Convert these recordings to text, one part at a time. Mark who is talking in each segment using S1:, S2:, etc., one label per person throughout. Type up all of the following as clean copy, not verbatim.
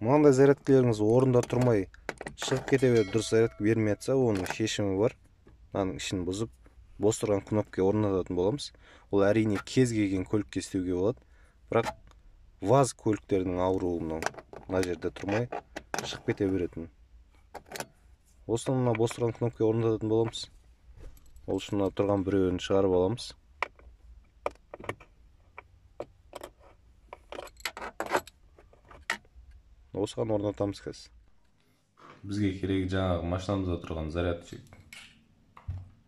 S1: Мынандай зарядкаларыңыз орында тұрмай шығып кете беріп дұрыс зарядка бермей жатса, оның шешімі бар. Мынаның ішін бұзып, бос тұрған кнопкаға орнататын боламыз. Ол әрине кез келген көлікке істеуге болады. Бірақ ВАЗ көліктердің ауруы мына жерде тұрмай шығып кете беретін. Осыны мына бос тұрған кнопкаға орнататын боламыз. Ол үшін мына тұрған біреуін шығарып аламыз. Осыған орнатамыз қазір. Бізге керегі жаңағы машинамызда тұрған зарядчик.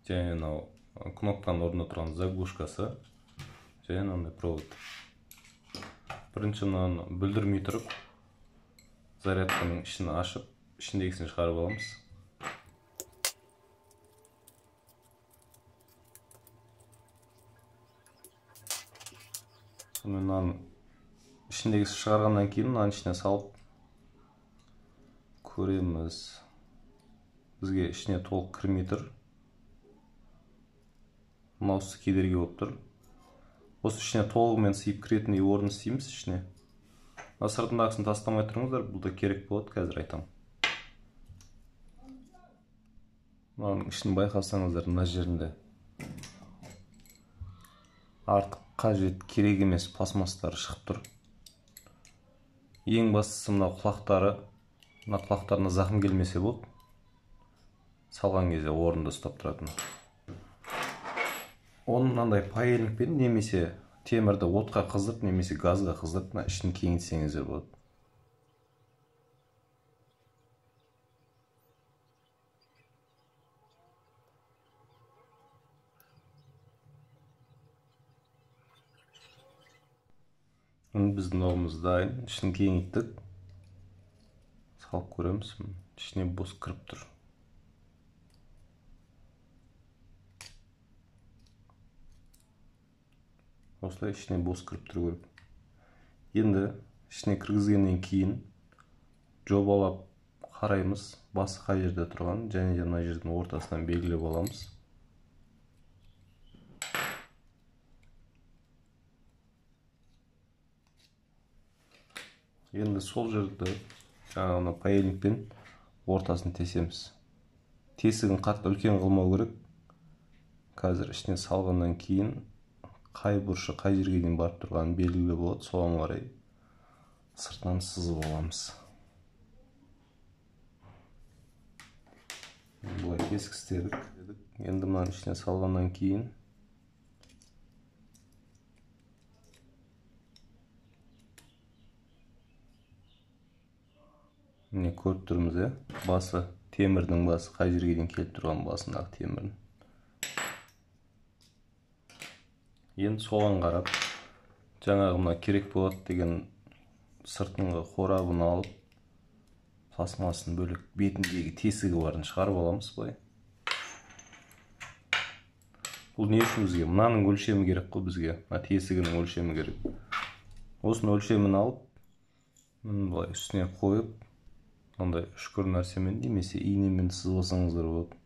S1: Және мынау кнопканың орнында тұрған заглушкасы. Және мынандай провод. Бірінші мынаны бүлдірмей тұрып, зарядканың ішін ашып, ішіндегісін шығарып аламыз. Мынаның ішіндегісін шығарғаннан кейін мынаның ішіне салып көреміз. Бізге ішіне толық кірмей тұр. Мынаусы кедергі болып тұр. Осы ішіне толығымен сыйып кіретіндей орын істейміз ішіне. Сыртындағысын тастамай тұрыңыздар, бұл да керек болады, қазір айтамын. Мынаның ішін байқасаңыздар, мына жерінде артық қажет керек емес пластмастары шығып тұр. Ең бастысы мына құлақтары, мына құлақтарына зақым келмесе болды. Салған кезде орында ұстап тұратын. Оны мынандай паяльникпен немесе темірді отқа қыздырып, немесе газға қыздырып, мына ішін кеңейтсеңіздер болады. Біздің новымыз дайын, ішін кеңейттік. Салып көреміз, ішіне бос кіріп тұр. Осылай ішіне бос кіріп тұру керек. Енді ішіне кіргізгеннен кейін жобалап қараймыз, басы қай жерде тұрған, және де мына жердің ортасынан белгілеп аламыз. Енді сол жерді жаңағы паяльникпен ортасын тесеміз. Тесігін қатты үлкен қылмау керек. Қазір ішіне салғаннан кейін қай бұрышы қай жерге дейін барып тұрғаны белгілі болады. Соған қарай сыртынан сызып аламыз. Бұлай тесік істедік. Енді мынаның ішіне салғаннан кейін міне көріп тұрмыз, басы, темірдің басы қай жерге дейін келіп тұрған, басындағы темірдің. Енді соған қарап, жаңағы мына керек болады деген сыртыңғы қорабын алып, пластмасын бөлек бетіндегі тесігі барын шығарып аламыз былай. Бұл не үшін бізге? Мынаның өлшемі керек қой бізге, мына тесігінің өлшемі керек. Осының өлшемін алып, былай үстіне қойып, ондай үшкір нәрсемен немесе иінемен сызып алсаңыздар болады.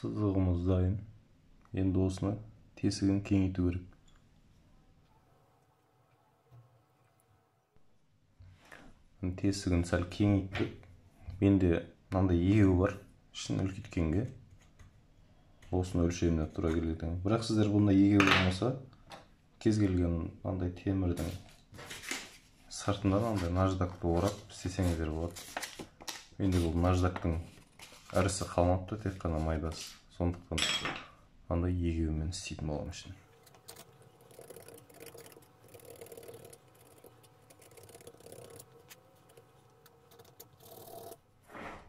S1: Сызығымыз дайын. Енді осыны тесігін кеңейту керек. Тесігін сәл кеңейттік. Менде мынандай егеу бар, ішін үлкейткенге. Осыны өлшеміне тура келеді. Бірақ сіздер бұнда егеу болмаса, кез келген мынандай темірдің сыртында мынандай наждакты орап істесеңіздер болады. Менде бұл наждактың ірісі қалмапты, тек қана майдасы. Сондықтан мынандай егеумен істейтін боламын үшін.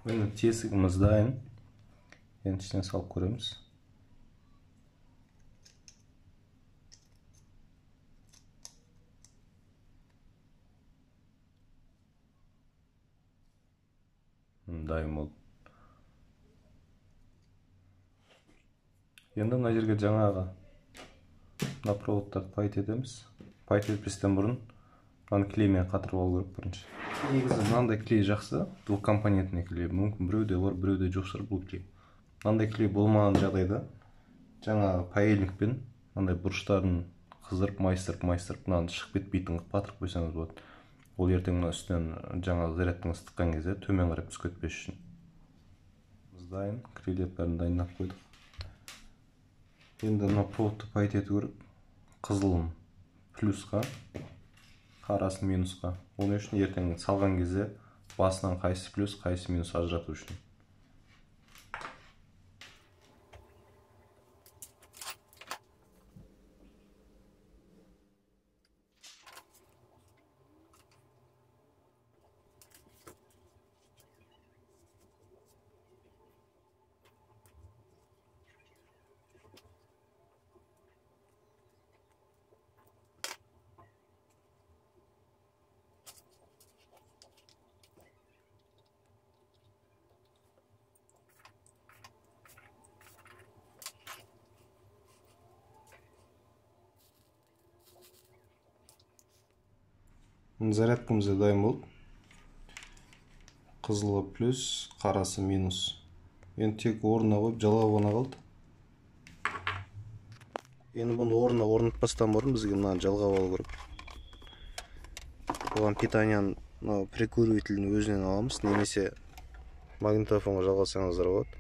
S1: Енді тесігіміз дайын. Енді ішіне салып көреміз. Дайын болды. Енді мына жерге жаңағы мына проводтарды пайт етеміз. Пайт етпестен бұрын аны клеймен қатырып алу керек бірінші. Негізі мынандай клей жақсы, двухкомпонентный клей. Мүмкін біреуде бар, біреуде жоқ шығар бұл клей. Мынандай клей болмаған жағдайда жаңағы паяльникпен мынандай бұрыштарын қыздырып, майыстырып, мынаны шығып кетпейтін қылып қатырып қойсаңыз болады. Ол ертең мына үстінен жаңағы зарядкаңыз тыққан кезде төмен қарап түсіп кетпес үшін. Дайын, крилеткаларын дайындап қойдық. Енді мына проводты пайт ету керек. Қызылын плюсқа, қарасын минусқа. Оның үшін ертең салған кезде басынан қайсы плюс, қайсы минус ажырату үшін. Зарядкамыз дайын болды. Қызылы плюс, қарасы минус. Енді тек орнына қойып жалғап ғана қалды. Енді бұны орнына орнатпастан бұрын бізге мынаны жалғап алу керек. Бұған питанияның прикуривателін өзінен аламыз, немесе магнитофонға жалғасаңыздар болады.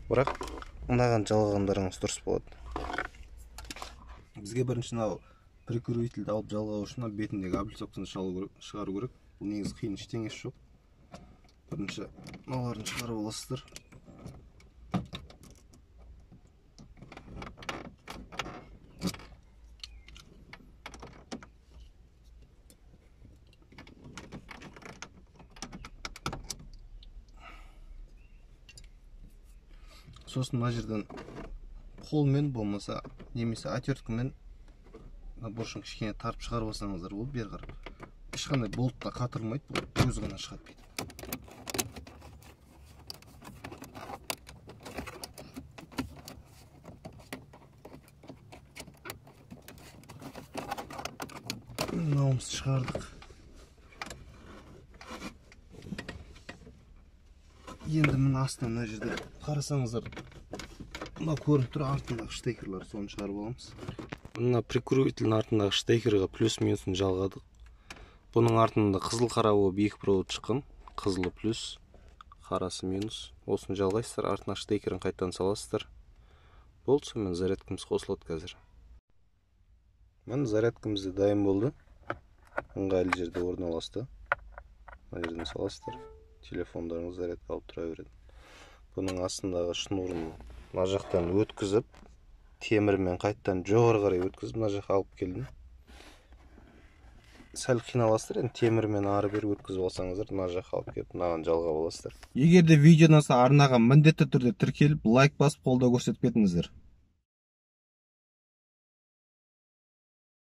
S1: Бірақ мынаған жалғағандарыңыз дұрыс болады. Бізге бірінші прикуривательді алып жалғау үшін бетіндегі облицовканы шығару керек. Бұл негізі қиын ештеңесі жоқ. Бірінші мыналарын шығарып аласыздар. Сосын мына жерден қолмен болмаса немесе отверткамен бұрышын кішкене тарып шығарып алсаңыздар болды, бері қарап. Ешқандай болтта қатырылмайды, бұл өзі ғана шығады бүйтіп. Мынауымызды шығардық. Енді мына астынан мына жерде қарасаңыздар, мына көрініп тұр, артындағы штекерлер, соны шығарып аламыз. Мына прикуривательдің артындағы штекерға плюс-минусын жалғадық. Бұның артында қызыл қара болып екі провод шыққан. Қызылы плюс, қарасы минус. Осыны жалғайсыздар, артына штекерін қайтадан саласыздар. Болды, сонымен зарядкамыз қосылады қазір. Мына зарядкамыз дайын болды. Ыңғайлы жерде орналасты. Мына жерден саласыздар. Телефондарыңыз зарядка алып тұра береді. Бұның астындағы шнурын мына жақтан өткізіп, темірмен қайттан жоғары қарай өткізіп, мына жаққа алып келдім. Сәл қиналасыздар, енді темірмен ары бері өткізіп алсаңыздар, мына жаққа алып келіп, мынаған жалғап аласыздар.
S2: Егер де видеодан арнаға міндетті түрде тіркеліп, лайк басып қолдау көрсетіп кетіңіздер.